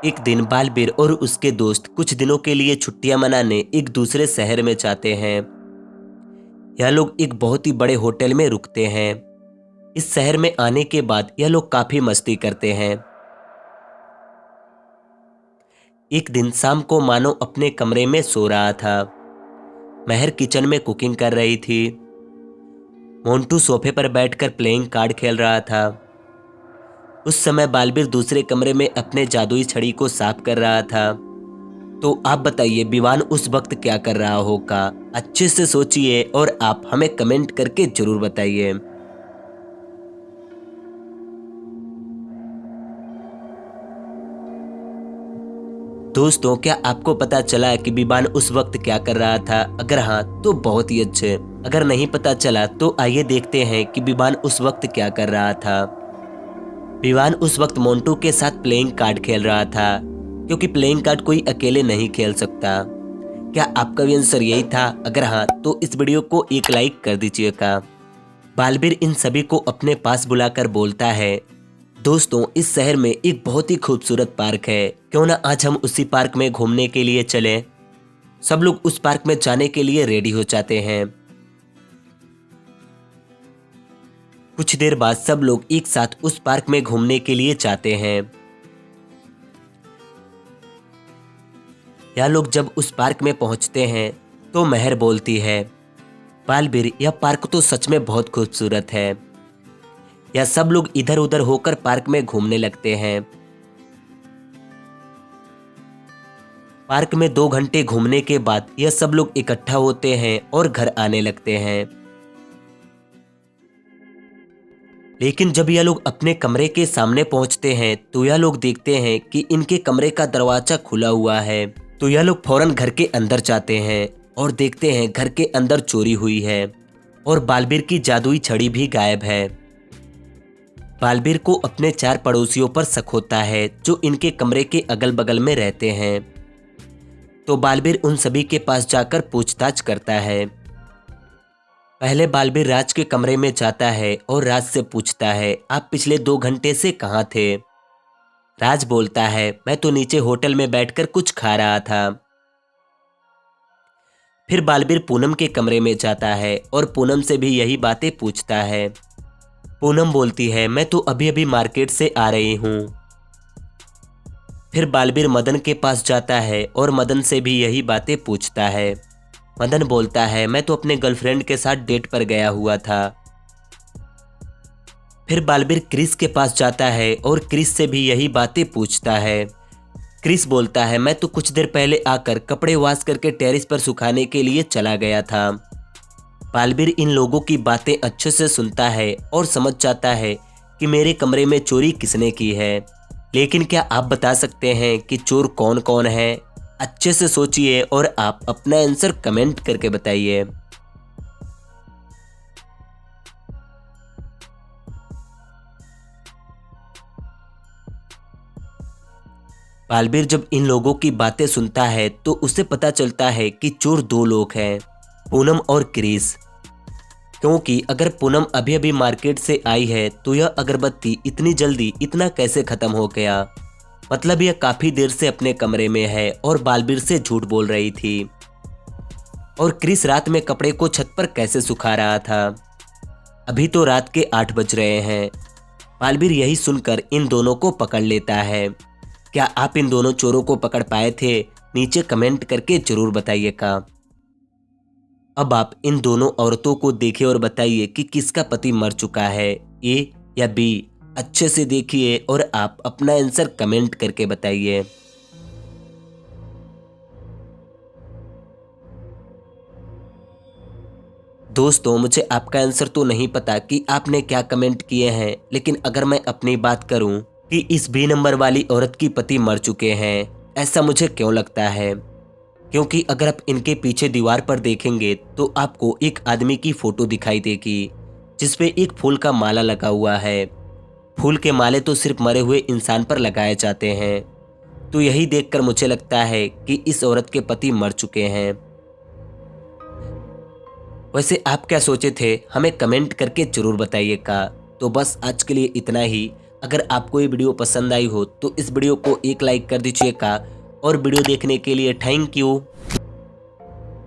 एक दिन बालवीर और उसके दोस्त कुछ दिनों के लिए छुट्टियां मनाने एक दूसरे शहर में जाते हैं। यह लोग एक बहुत ही बड़े होटल में रुकते हैं। इस शहर में आने के बाद यह लोग काफी मस्ती करते हैं। एक दिन शाम को मानो अपने कमरे में सो रहा था। महर किचन में कुकिंग कर रही थी। मोंटू सोफे पर बैठकर प्लेइंग कार्ड खेल रहा था। उस समय बालवीर दूसरे कमरे में अपने जादुई छड़ी को साफ कर रहा था। तो आप बताइए विवान उस वक्त क्या कर रहा होगा। अच्छे से सोचिए और आप हमें कमेंट करके जरूर बताइए। दोस्तों, क्या आपको पता चला कि विवान उस वक्त क्या कर रहा था? अगर हाँ तो बहुत ही अच्छे। अगर नहीं पता चला तो आइए देखते हैं कि विवान उस वक्त क्या कर रहा था। विवान उस वक्त मोंटू के साथ प्लेइंग कार्ड खेल रहा था, क्योंकि प्लेइंग कार्ड कोई अकेले नहीं खेल सकता। क्या आपका भी आंसर यही था? अगर हाँ तो इस वीडियो को एक लाइक कर दीजिएगा। बालवीर इन सभी को अपने पास बुलाकर बोलता है, दोस्तों इस शहर में एक बहुत ही खूबसूरत पार्क है, क्यों ना आज हम उसी पार्क में घूमने के लिए चलें। सब लोग उस पार्क में जाने के लिए रेडी हो जाते हैं। कुछ देर बाद सब लोग एक साथ उस पार्क में घूमने के लिए जाते हैं। यह लोग जब उस पार्क में पहुंचते हैं तो महर बोलती है, बालवीर यह पार्क तो सच में बहुत खूबसूरत है। यह सब लोग इधर उधर होकर पार्क में घूमने लगते हैं। पार्क में 2 घंटे घूमने के बाद यह सब लोग इकट्ठा होते हैं और घर आने लगते हैं। लेकिन जब यह लोग अपने कमरे के सामने पहुंचते हैं तो यह लोग देखते हैं कि इनके कमरे का दरवाजा खुला हुआ है। तो यह लोग फौरन घर के अंदर जाते हैं और देखते हैं घर के अंदर चोरी हुई है और बालवीर की जादुई छड़ी भी गायब है। बालवीर को अपने 4 पड़ोसियों पर शक होता है जो इनके कमरे के अगल बगल में रहते हैं। तो बालवीर उन सभी के पास जाकर पूछताछ करता है। पहले बालवीर राज के कमरे में जाता है और राज से पूछता है, आप पिछले 2 घंटे से कहाँ थे? राज बोलता है, मैं तो नीचे होटल में बैठकर कुछ खा रहा था। फिर बालवीर पूनम के कमरे में जाता है और पूनम से भी यही बातें पूछता है। पूनम बोलती है, मैं तो अभी अभी मार्केट से आ रही हूँ। फिर बालवीर मदन के पास जाता है और मदन से भी यही बातें पूछता है। मदन बोलता है, मैं तो अपने गर्लफ्रेंड के साथ डेट पर गया हुआ था। फिर बालवीर क्रिस के पास जाता है और क्रिस से भी यही बातें पूछता है। क्रिस बोलता है, मैं तो कुछ देर पहले आकर कपड़े वॉश करके टेरेस पर सुखाने के लिए चला गया था। बालवीर इन लोगों की बातें अच्छे से सुनता है और समझ जाता है कि मेरे कमरे में चोरी किसने की है। लेकिन क्या आप बता सकते हैं कि चोर कौन कौन है? अच्छे से सोचिए और आप अपना आंसर कमेंट करके बताइए। बालवीर जब इन लोगों की बातें सुनता है तो उसे पता चलता है कि चोर 2 लोग हैं, पूनम और क्रिस। क्योंकि अगर पूनम अभी अभी मार्केट से आई है तो यह अगरबत्ती इतनी जल्दी इतना कैसे खत्म हो गया? मतलब यह काफी देर से अपने कमरे में है और बालवीर से झूठ बोल रही थी। और क्रिस रात में कपड़े को छत पर कैसे सुखा रहा था? अभी तो रात के 8 बज रहे हैं। बालवीर यही सुनकर इन दोनों को पकड़ लेता है। क्या आप इन दोनों चोरों को पकड़ पाए थे? नीचे कमेंट करके जरूर बताइएगा। अब आप इन दोनों औरतों को देखिए और बताइए कि किसका पति मर चुका है, ए या बी। अच्छे से देखिए और आप अपना आंसर कमेंट करके बताइए। दोस्तों, मुझे आपका आंसर तो नहीं पता कि आपने क्या कमेंट किए हैं, लेकिन अगर मैं अपनी बात करूं कि इस बी नंबर वाली औरत की पति मर चुके हैं, ऐसा मुझे क्यों लगता है? क्योंकि अगर आप इनके पीछे दीवार पर देखेंगे तो आपको एक आदमी की फोटो दिखाई देगी जिसपे एक फूल का माला लगा हुआ है। फूल के माले तो सिर्फ मरे हुए इंसान पर लगाए जाते हैं। तो यही देखकर मुझे लगता है कि इस औरत के पति मर चुके हैं। वैसे आप क्या सोचे थे? हमें कमेंट करके जरूर बताइएगा। तो बस आज के लिए इतना ही। अगर आपको ये वीडियो पसंद आई हो तो इस वीडियो को एक लाइक कर दीजिएगा और वीडियो देखने के लिए थैंक यू।